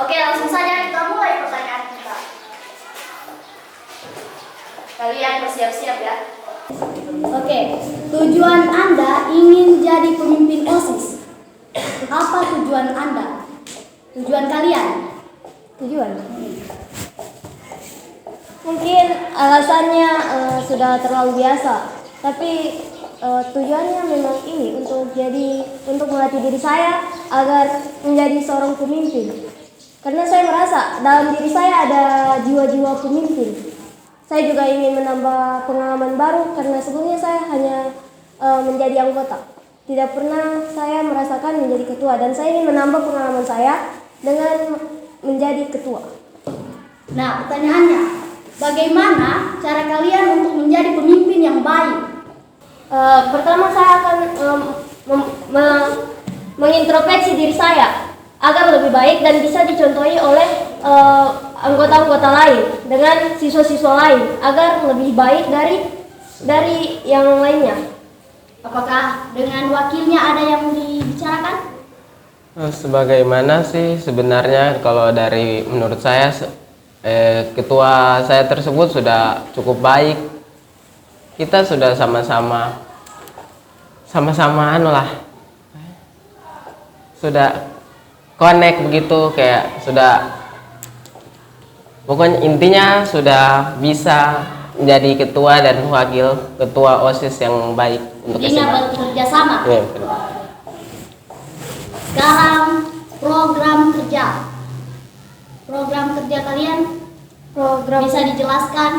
Oke, langsung saja kita mulai pertanyaan kita. Kalian bersiap-siap ya. Oke, tujuan Anda ingin jadi pemimpin OSIS. Apa tujuan Anda? Tujuan kalian? Tujuan? Mungkin alasannya sudah terlalu biasa, tapi tujuannya memang ini untuk melatih diri saya agar menjadi seorang pemimpin. Karena saya merasa dalam diri saya ada jiwa-jiwa pemimpin. Saya juga ingin menambah pengalaman baru karena sebelumnya saya hanya menjadi anggota. Tidak pernah saya merasakan menjadi ketua, dan saya ingin menambah pengalaman saya dengan menjadi ketua. Nah, pertanyaannya, bagaimana cara kalian untuk menjadi pemimpin yang baik? Pertama saya akan mengintrospeksi diri saya agar lebih baik dan bisa dicontohi oleh anggota-anggota lain dengan siswa-siswa lain agar lebih baik dari yang lainnya. Apakah dengan wakilnya ada yang dibicarakan? Sebagaimana sih sebenarnya kalau dari menurut saya ketua saya tersebut sudah cukup baik. Kita sudah sama-sama sudah connect begitu, kayak sudah, pokoknya intinya sudah bisa menjadi ketua dan wakil ketua OSIS yang baik untuk SMA. Ingat bekerja sama. Ya, sekarang program kerja kalian bisa dijelaskan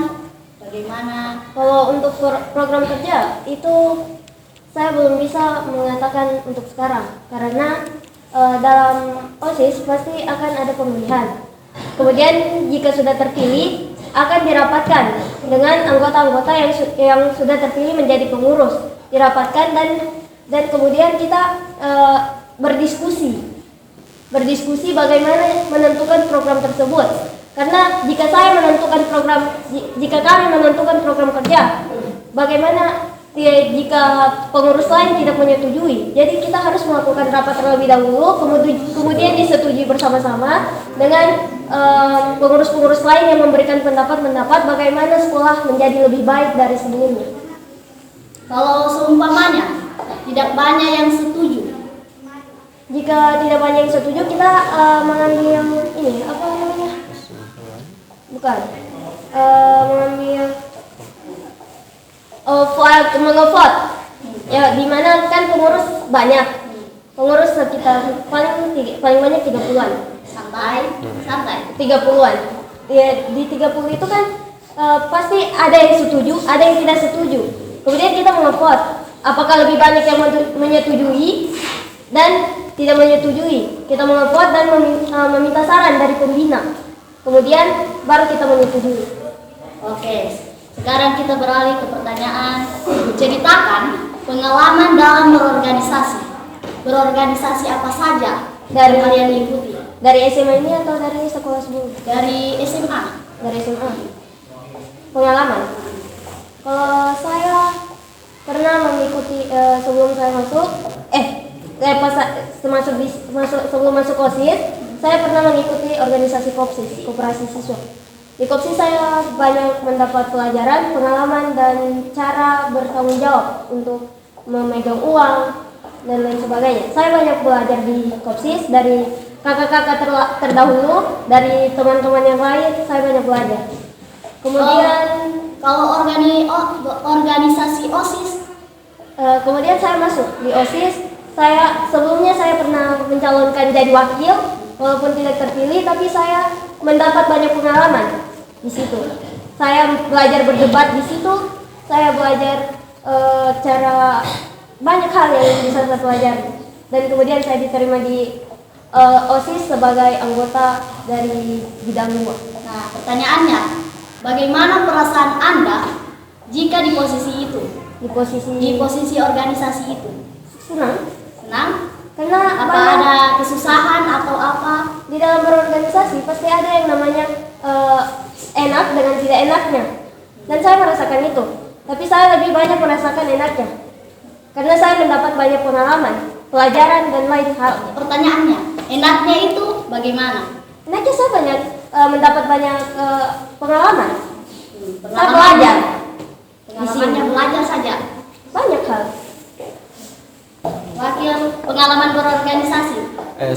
bagaimana? Kalau untuk program kerja itu saya belum bisa mengatakan untuk sekarang karena dalam OSIS pasti akan ada pemilihan. Kemudian jika sudah terpilih akan dirapatkan dengan anggota-anggota yang sudah terpilih menjadi pengurus, dirapatkan dan kemudian kita berdiskusi bagaimana menentukan program tersebut. Karena jika kami menentukan program kerja, bagaimana jika pengurus lain tidak menyetujui? Jadi kita harus melakukan rapat terlebih dahulu, kemudian disetujui bersama-sama dengan pengurus-pengurus lain yang memberikan pendapat bagaimana sekolah menjadi lebih baik dari sebelumnya. Kalau seumpamanya tidak banyak yang setuju, jika tidak banyak yang setuju, kita mengambil yang ini, apa namanya? Bukan, mengambil mengevote. Ya, dimana kan pengurus banyak, pengurus sekitar paling banyak 30-an. Sampai 30-an. Di 30 itu kan pasti ada yang setuju, ada yang tidak setuju. Kemudian kita mengevote, apakah lebih banyak yang menyetujui dan tidak menyetujui. Kita mengevote dan meminta saran dari pembina. Kemudian baru kita menyetujui. Oke, sekarang kita beralih ke pertanyaan. Ceritakan pengalaman dalam berorganisasi. Berorganisasi apa saja dari kalian ikuti? Dari SMA ini atau dari sekolah sebelumnya? Dari SMA. Dari SMA. Pengalaman. Kalau saya pernah mengikuti sebelum saya masuk, sebelum masuk OSIS, saya pernah mengikuti organisasi KOPSIS, Koperasi Siswa. Di KOPSIS saya banyak mendapat pelajaran, pengalaman, dan cara bertanggung jawab untuk memegang uang dan lain sebagainya. Saya banyak belajar di KOPSIS dari kakak-kakak terdahulu, dari teman-teman yang lain, saya banyak belajar. Kemudian kalau organisasi OSIS, kemudian saya masuk di OSIS. Sebelumnya saya pernah mencalonkan jadi wakil, walaupun tidak terpilih, tapi saya mendapat banyak pengalaman di situ. Saya belajar berdebat di situ, saya belajar cara banyak hal yang bisa saya pelajari. Dan kemudian saya diterima di OSIS sebagai anggota dari bidang 2. Nah, pertanyaannya, bagaimana perasaan Anda jika di posisi itu? Di posisi organisasi itu? Senang. Karena apa ada kesusahan atau apa? Di dalam berorganisasi pasti ada yang namanya enak dengan tidak enaknya. Dan saya merasakan itu. Tapi saya lebih banyak merasakan enaknya. Karena saya mendapat banyak pengalaman, pelajaran dan lain hal. Pertanyaannya, enaknya itu bagaimana? Enaknya saya banyak mendapat banyak pengalaman. Saya Pengalaman- belajar. Pengalamannya belajar saja. Banyak hal. Wakil pengalaman berorganisasi.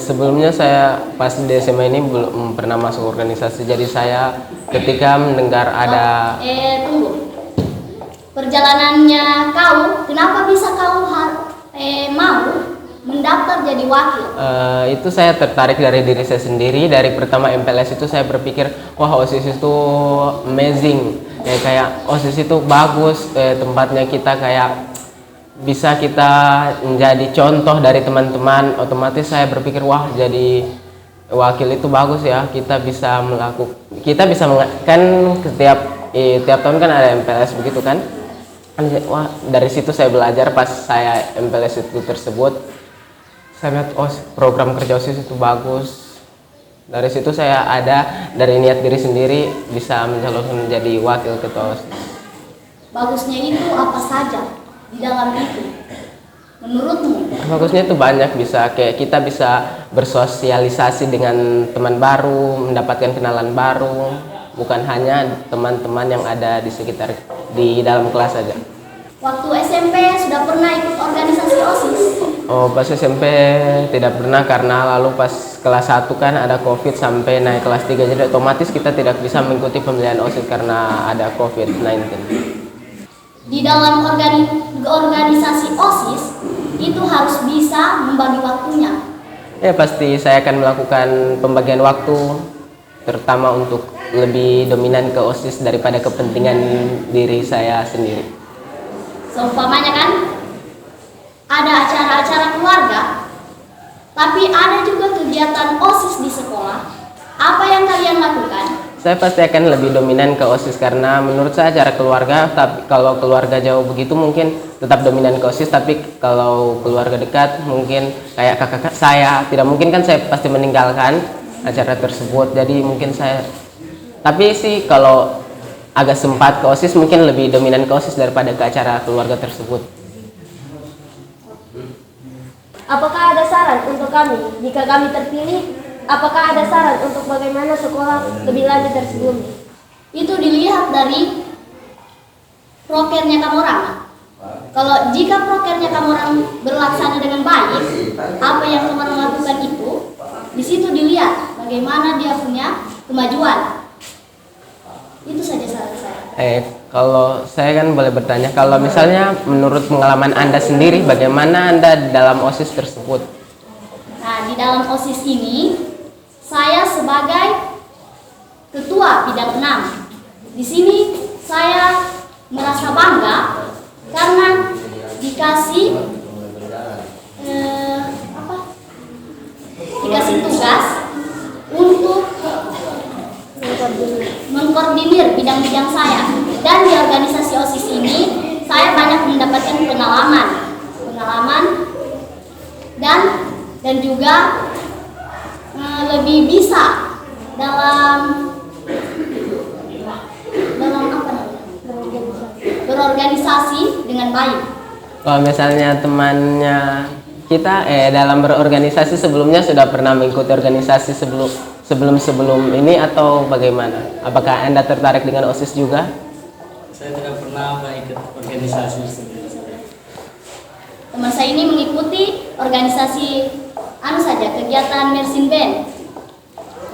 Sebelumnya saya pas di SMA ini belum pernah masuk organisasi. Jadi saya ketika mendengar ada Tunggu. Perjalanannya kau, kenapa bisa kau mau mendaftar jadi wakil? itu saya tertarik dari diri saya sendiri. Dari pertama MPLS itu saya berpikir, wah OSIS itu amazing. Kayak OSIS itu bagus, tempatnya kita kayak bisa kita menjadi contoh dari teman-teman. Otomatis saya berpikir, wah jadi wakil itu bagus ya. Kita bisa kan tiap tahun kan ada MPLS begitu kan. Wah, dari situ saya belajar. Pas saya MPLS itu tersebut, saya lihat program kerja OSIS itu bagus. Dari situ saya ada dari niat diri sendiri bisa mencalonkan menjadi wakil ketua OSIS. Bagusnya itu apa saja di dalam itu? Menurutmu? Bagusnya itu banyak, kayak kita bisa bersosialisasi dengan teman baru, mendapatkan kenalan baru, bukan hanya teman-teman yang ada di sekitar di dalam kelas saja. Waktu SMP sudah pernah ikut organisasi OSIS? Oh, pas SMP tidak pernah karena lalu pas kelas 1 kan ada COVID sampai naik kelas 3, jadi otomatis kita tidak bisa mengikuti pemilihan OSIS karena ada COVID-19. Di dalam organisasi OSIS itu harus bisa membagi waktunya. Ya pasti saya akan melakukan pembagian waktu, terutama untuk lebih dominan ke OSIS daripada kepentingan diri saya sendiri. Seumpamanya kan ada acara-acara keluarga, tapi ada juga kegiatan OSIS di sekolah. Apa yang kalian lakukan? Saya pasti akan lebih dominan ke OSIS karena menurut saya acara keluarga, tapi kalau keluarga jauh begitu mungkin tetap dominan ke OSIS, tapi kalau keluarga dekat mungkin kayak kakak saya, tidak mungkin kan saya pasti meninggalkan acara tersebut. Jadi mungkin saya, tapi sih kalau agak sempat ke OSIS mungkin lebih dominan ke OSIS daripada ke acara keluarga tersebut. Apakah ada saran untuk kami jika kami terpilih? Apakah ada saran untuk bagaimana sekolah lebih lanjut dari sebelumnya? Itu dilihat dari prokernya kamu orang. Kalau jika prokernya kamu orang berlaksana dengan baik, apa yang kamu orang lakukan itu, di situ dilihat bagaimana dia punya kemajuan. Itu saja saran saya. Kalau saya kan boleh bertanya, kalau misalnya menurut pengalaman Anda sendiri, bagaimana Anda dalam OSIS tersebut? Nah, di dalam OSIS ini, saya sebagai ketua bidang 6. Di sini saya merasa bangga karena dikasih tugas untuk mengkoordinir bidang-bidang saya. Dan di organisasi OSIS ini saya banyak mendapatkan pengalaman dan juga lebih bisa dalam berorganisasi dengan baik. Kalau misalnya temannya kita dalam berorganisasi sebelumnya sudah pernah mengikuti organisasi sebelum ini atau bagaimana? Apakah Anda tertarik dengan OSIS juga? Saya tidak pernah ikut organisasi seperti itu. Teman saya ini mengikuti organisasi kegiatan Mersin Band,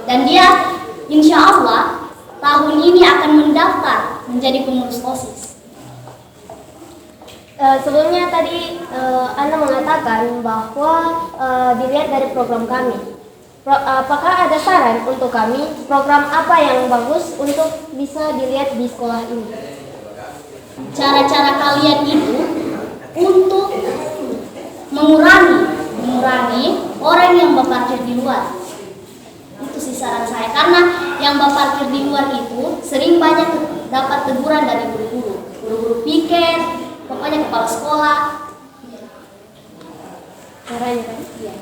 dan dia insya Allah tahun ini akan mendaftar menjadi pengurus OSIS. Sebelumnya tadi Anda mengatakan bahwa dilihat dari program kami. Apakah ada saran untuk kami program apa yang bagus untuk bisa dilihat di sekolah ini? Cara-cara kalian itu untuk mengurangi orang yang berparkir di luar. Itu sih saran saya, karena yang berparkir di luar itu sering banyak dapat teguran dari guru-guru piket, pokoknya kepala sekolah. Caranya kan? Iya.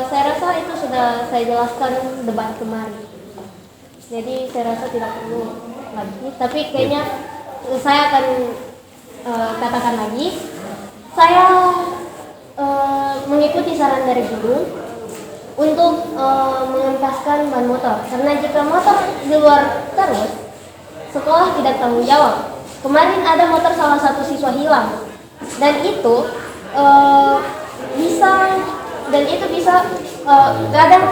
Saya rasa itu sudah saya jelaskan debat kemarin. Jadi saya rasa tidak perlu lagi. Tapi kayaknya saya akan katakan lagi. Saya mengikuti saran dari guru. untuk mengempaskan ban motor. Karena jika motor di luar terus, sekolah tidak tanggung jawab. Kemarin ada motor salah satu siswa hilang, dan itu bisa kadang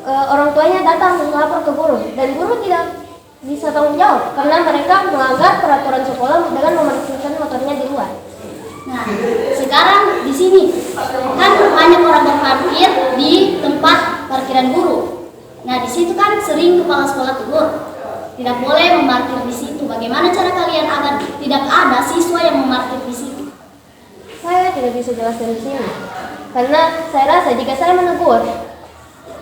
orang tuanya datang melapor ke guru, dan guru tidak bisa tanggung jawab karena mereka melanggar peraturan sekolah dengan memarkirkan motornya di luar. Nah, sekarang di sini kan banyak orang berparkir di tempat parkiran guru. Nah, di situ kan sering kepala sekolah tegur, tidak boleh memarkir di situ. Bagaimana cara kalian agar tidak ada siswa yang memarkir di situ? Saya tidak bisa jelaskan di sini, karena saya rasa jika saya menegur,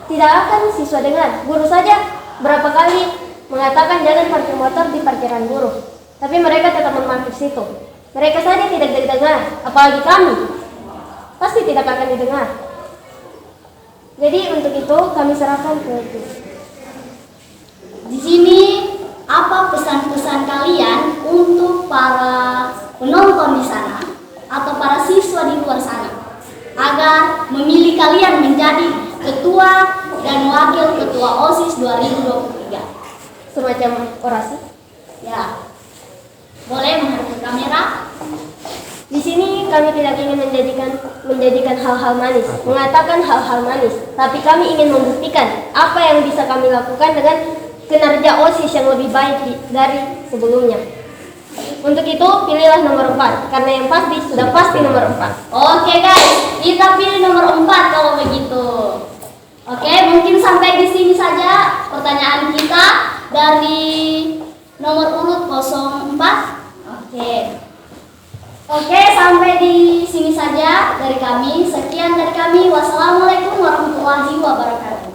tidak akan siswa dengar. Guru saja berapa kali mengatakan jangan parkir motor di parkiran guru, tapi mereka tetap memarkir situ. Mereka saja tidak didengar, apalagi kami. Pasti tidak akan didengar. Jadi untuk itu kami serahkan ke guru. Di sini apa pesan-pesan kalian untuk para penonton di sana atau para siswa di luar sana agar memilih kalian menjadi ketua dan wakil ketua OSIS 2023? Semacam orasi. Ya, boleh menghadap ke kamera. Di sini kami tidak ingin menjadikan hal-hal manis, mengatakan hal-hal manis, tapi kami ingin membuktikan apa yang bisa kami lakukan dengan kinerja OSIS yang lebih baik dari sebelumnya. Untuk itu pilihlah nomor 4, karena yang pasti sudah pasti nomor 4. Oke guys, kita pilih nomor 4 kalau begitu. Oke, mungkin sampai di sini saja pertanyaan kita dari nomor urut 04. Oke, sampai di sini saja dari kami. Sekian dari kami. Wassalamualaikum warahmatullahi wabarakatuh.